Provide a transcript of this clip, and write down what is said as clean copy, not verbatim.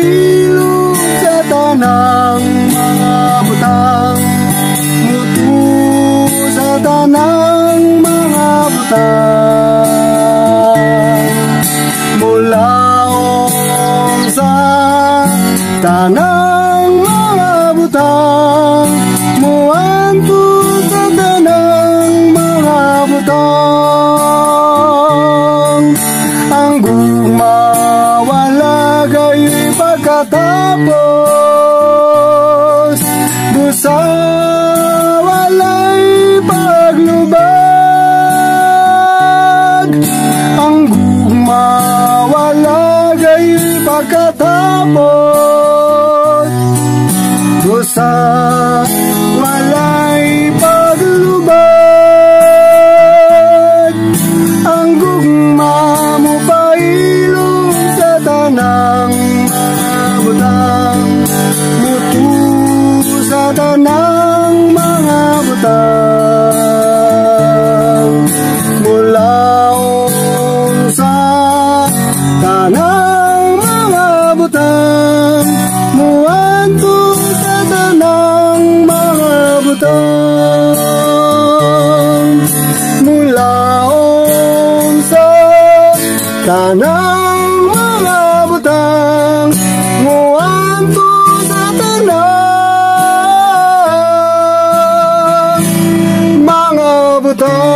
mapailog sa tanang mga butang, mutu sa tanang mga butang, mulaong sa tanang mga butang, muanto sa tanang mga butang. Ang gugma wala gayo'y pagkatapos, busa walay paglubag. Ang gugma wala gayo'y pagkatapos, busa walay paglubag. Ang gugma mo pailog sa tanang mga butang, mutu sa tanang mga butang, mulaong sa tanang mga butang, muanto sa tanang mga butang, mulaong sa tanang mga butang, muanto sa tanang mga butang.